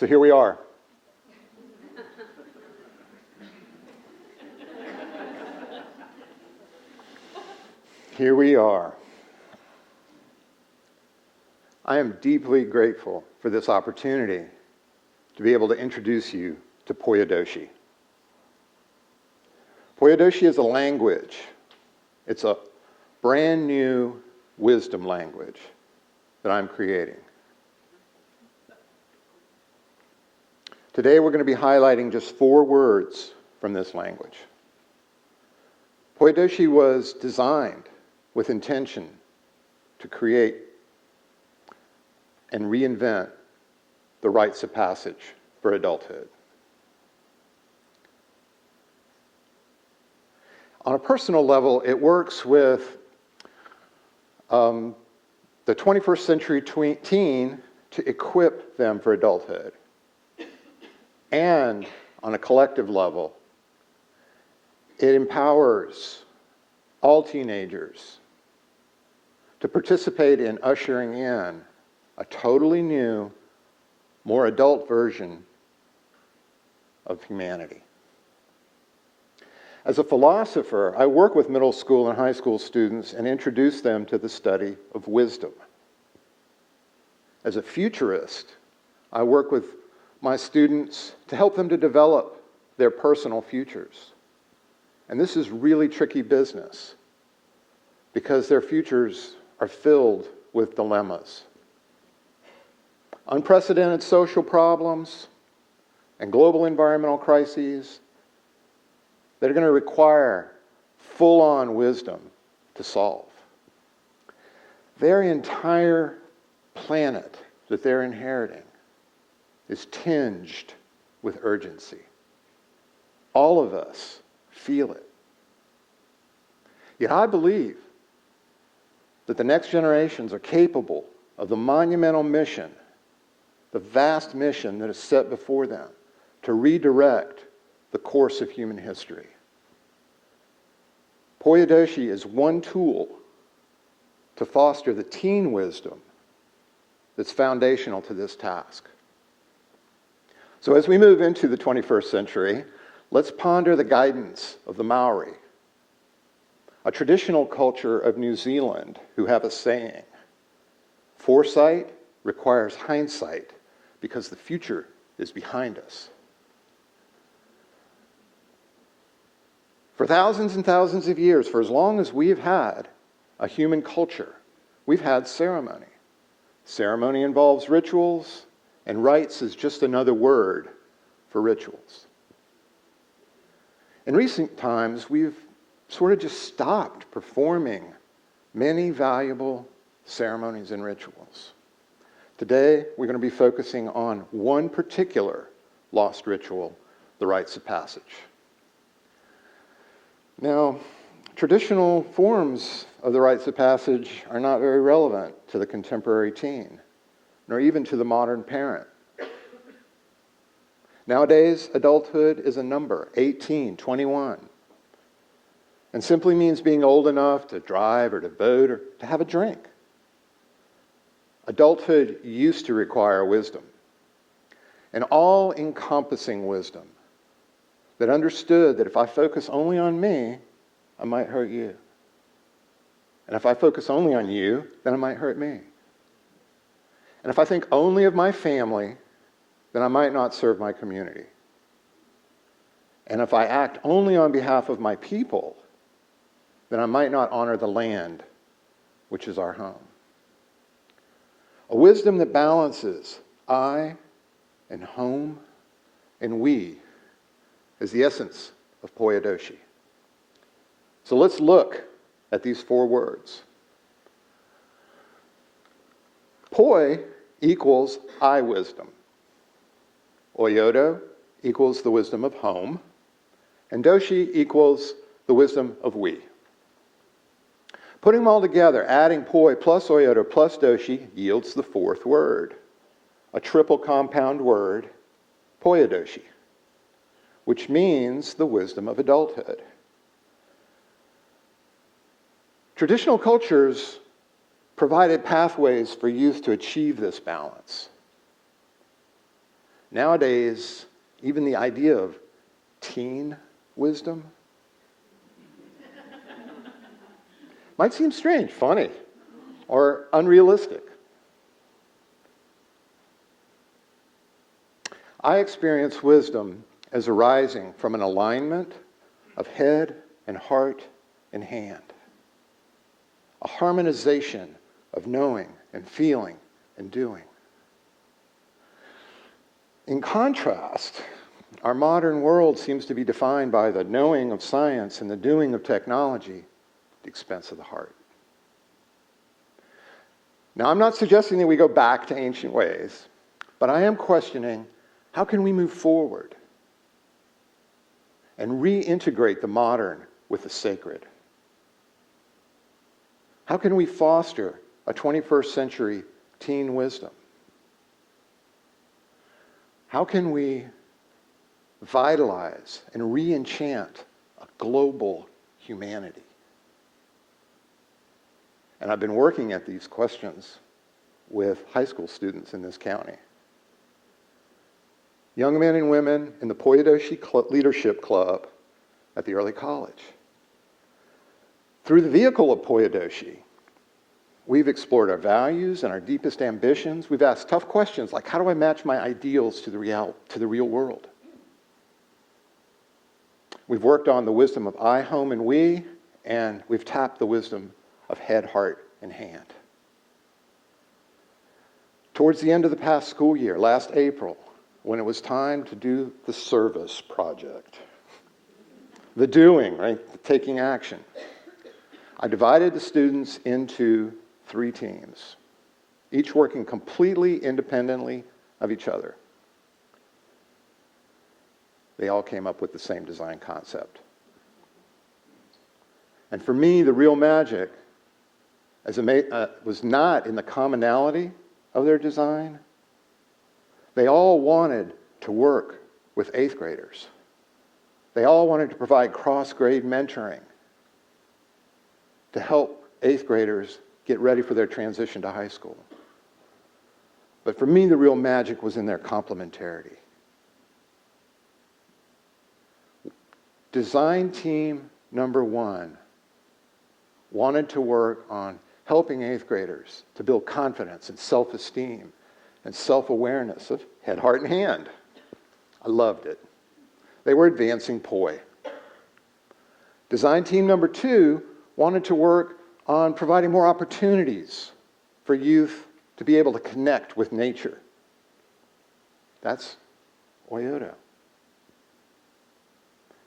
So here we are. Here we are. I am deeply grateful for this opportunity to be able to introduce you to Poyodoshi. Poyodoshi is a language. It's a brand new wisdom language that I'm creating. Today we're going to be highlighting just 4 words from this language. Poyodoshi was designed with intention to create and reinvent the rites of passage for adulthood. On a personal level, it works with the 21st century teen to equip them for adulthood. And on a collective level, it empowers all teenagers to participate in ushering in a totally new, more adult version of humanity. As a philosopher, I work with middle school and high school students and introduce them to the study of wisdom. As a futurist, I work with my students to help them to develop their personal futures. And this is really tricky business because their futures are filled with dilemmas. Unprecedented social problems and global environmental crises that are going to require full-on wisdom to solve. Their entire planet that they're inheriting is tinged with urgency. All of us feel it. Yet I believe that the next generations are capable of the monumental mission, the vast mission that is set before them to redirect the course of human history. Poyodoshi is one tool to foster the teen wisdom that's foundational to this task. So as we move into the 21st century, let's ponder the guidance of the Maori, a traditional culture of New Zealand who have a saying, foresight requires hindsight because the future is behind us. For thousands and thousands of years, for as long as we have had a human culture, we've had ceremony. Ceremony involves rituals, and rites is just another word for rituals. In recent times, we've sort of just stopped performing many valuable ceremonies and rituals. Today, we're going to be focusing on one particular lost ritual, the rites of passage. Now, traditional forms of the rites of passage are not very relevant to the contemporary teen, nor even to the modern parent. Nowadays, adulthood is a number, 18, 21, and simply means being old enough to drive or to vote or to have a drink. Adulthood used to require wisdom, an all-encompassing wisdom that understood that if I focus only on me, I might hurt you. And if I focus only on you, then I might hurt me. And if I think only of my family, then I might not serve my community. And if I act only on behalf of my people, then I might not honor the land, which is our home. A wisdom that balances I and home and we is the essence of Poyodoshi. So let's look at these 4 words. Poi equals I wisdom. Oyodo equals the wisdom of home. And doshi equals the wisdom of we. Putting them all together, adding poi plus oyodo plus doshi yields the 4th word, a triple compound word, Poyodoshi, which means the wisdom of adulthood. Traditional cultures provided pathways for youth to achieve this balance. Nowadays, even the idea of teen wisdom might seem strange, funny, or unrealistic. I experience wisdom as arising from an alignment of head and heart and hand, a harmonization of knowing and feeling and doing. In contrast, our modern world seems to be defined by the knowing of science and the doing of technology at the expense of the heart. Now, I'm not suggesting that we go back to ancient ways, but I am questioning, how can we move forward and reintegrate the modern with the sacred? How can we foster a 21st century teen wisdom? How can we vitalize and re-enchant a global humanity? And I've been working at these questions with high school students in this county. Young men and women in the Poyodoshi Leadership Club at the early college. Through the vehicle of Poyodoshi, we've explored our values and our deepest ambitions. We've asked tough questions like, how do I match my ideals to the real world? We've worked on the wisdom of I, home, and we, and we've tapped the wisdom of head, heart, and hand. Towards the end of the past school year, last April, when it was time to do the service project, the doing, right, the taking action, I divided the students into 3 teams, each working completely independently of each other. They all came up with the same design concept. And for me, the real magic was not in the commonality of their design. They all wanted to work with 8th graders. They all wanted to provide cross-grade mentoring to help 8th graders get ready for their transition to high school. But for me, the real magic was in their complementarity. Design team number 1 wanted to work on helping 8th graders to build confidence and self-esteem and self-awareness of head, heart, and hand. I loved it. They were advancing poi. Design team number 2 wanted to work on providing more opportunities for youth to be able to connect with nature. That's Poyodo.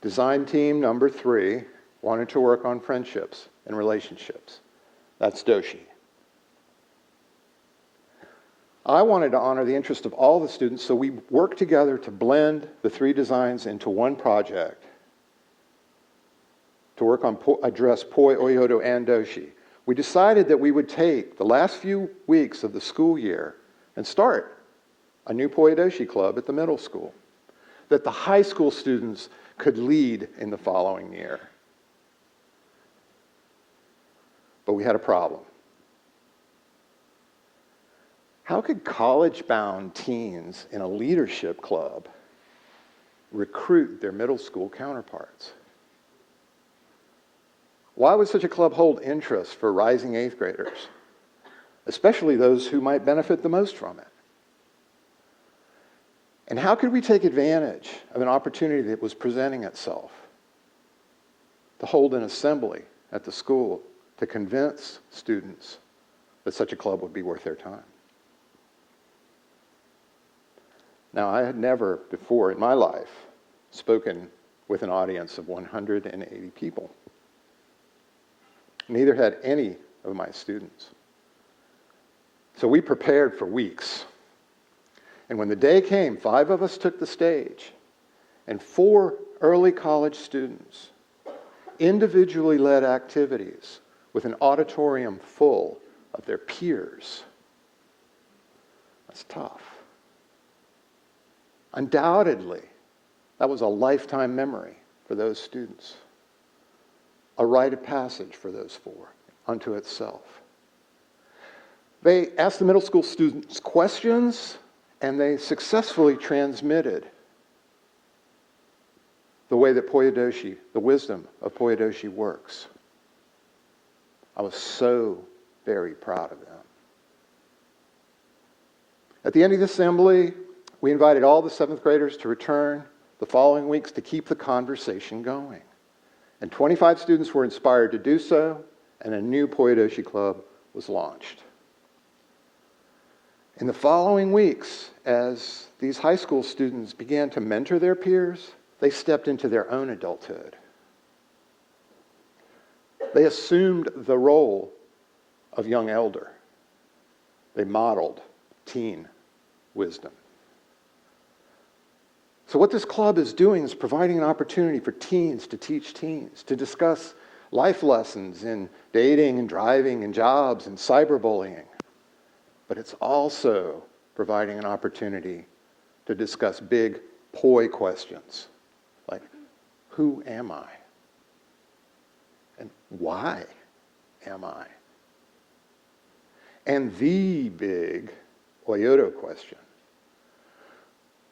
Design team number 3 wanted to work on friendships and relationships. That's Doshi. I wanted to honor the interest of all the students, so we worked together to blend the 3 designs into one project to work on address Poi, Oyodo, and Doshi. We decided that we would take the last few weeks of the school year and start a new Poyodoshi club at the middle school that the high school students could lead in the following year. But we had a problem. How could college-bound teens in a leadership club recruit their middle school counterparts? Why would such a club hold interest for rising 8th graders, especially those who might benefit the most from it? And how could we take advantage of an opportunity that was presenting itself to hold an assembly at the school to convince students that such a club would be worth their time? Now, I had never before in my life spoken with an audience of 180 people. Neither had any of my students. So we prepared for weeks. And when the day came, 5 of us took the stage, and 4 early college students individually led activities with an auditorium full of their peers. That's tough. Undoubtedly, that was a lifetime memory for those students. A rite of passage for those 4 unto itself. They asked the middle school students questions, And they successfully transmitted the way that Poyodoshi, the wisdom of Poyodoshi works. I was so very proud of them. At the end of the assembly, we invited all the 7th graders to return the following weeks to keep the conversation going. And 25 students were inspired to do so, and a new Poyodoshi club was launched. In the following weeks, as these high school students began to mentor their peers, they stepped into their own adulthood. They assumed the role of young elder. They modeled teen wisdom. So what this club is doing is providing an opportunity for teens to teach teens, to discuss life lessons in dating and driving and jobs and cyberbullying. But it's also providing an opportunity to discuss big poi questions, like, who am I? And why am I? And the big Poyodo question,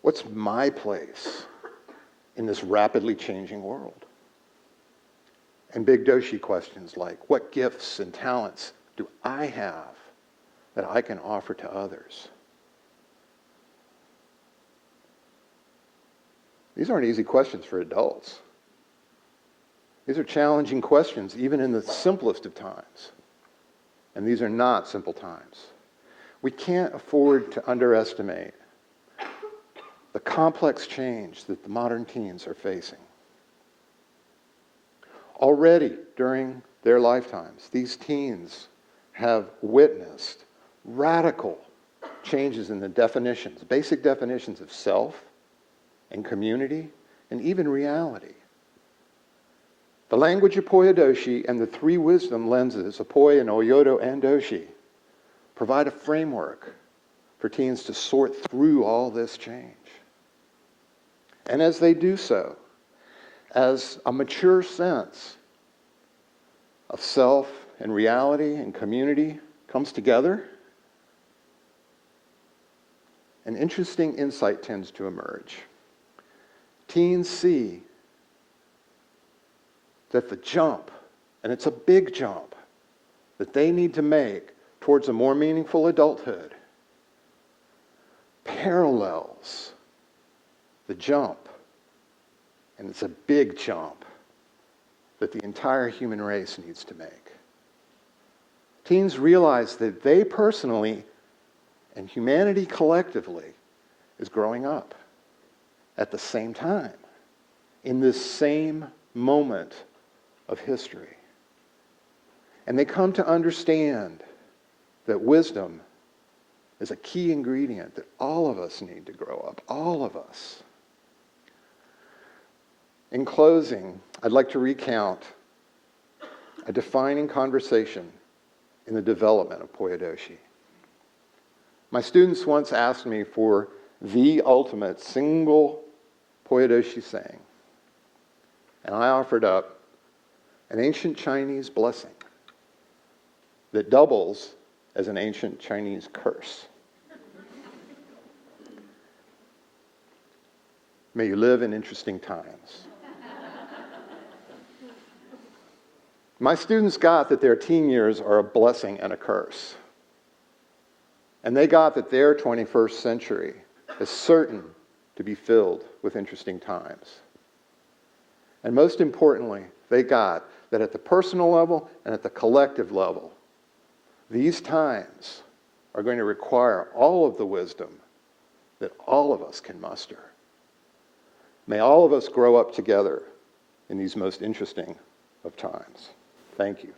what's my place in this rapidly changing world? And big Doshi questions like, what gifts and talents do I have that I can offer to others? These aren't easy questions for adults. These are challenging questions, even in the simplest of times. And these are not simple times. We can't afford to underestimate the complex change that the modern teens are facing. Already during their lifetimes, these teens have witnessed radical changes in the definitions, basic definitions of self and community and even reality. The language of Poyodoshi and the 3 wisdom lenses, Apoi and Oyodo and Doshi, provide a framework for teens to sort through all this change. And as they do so, as a mature sense of self and reality and community comes together, an interesting insight tends to emerge. Teens see that the jump, and it's a big jump, that they need to make towards a more meaningful adulthood parallels the jump, and it's a big jump, that the entire human race needs to make. Teens realize that they personally and humanity collectively is growing up at the same time, in this same moment of history. And they come to understand that wisdom is a key ingredient that all of us need to grow up, all of us. In closing, I'd like to recount a defining conversation in the development of Poyodoshi. My students once asked me for the ultimate single Poyodoshi saying, and I offered up an ancient Chinese blessing that doubles as an ancient Chinese curse. May you live in interesting times. My students got that their teen years are a blessing and a curse. And they got that their 21st century is certain to be filled with interesting times. And most importantly, they got that at the personal level and at the collective level, these times are going to require all of the wisdom that all of us can muster. May all of us grow up together in these most interesting of times. Thank you.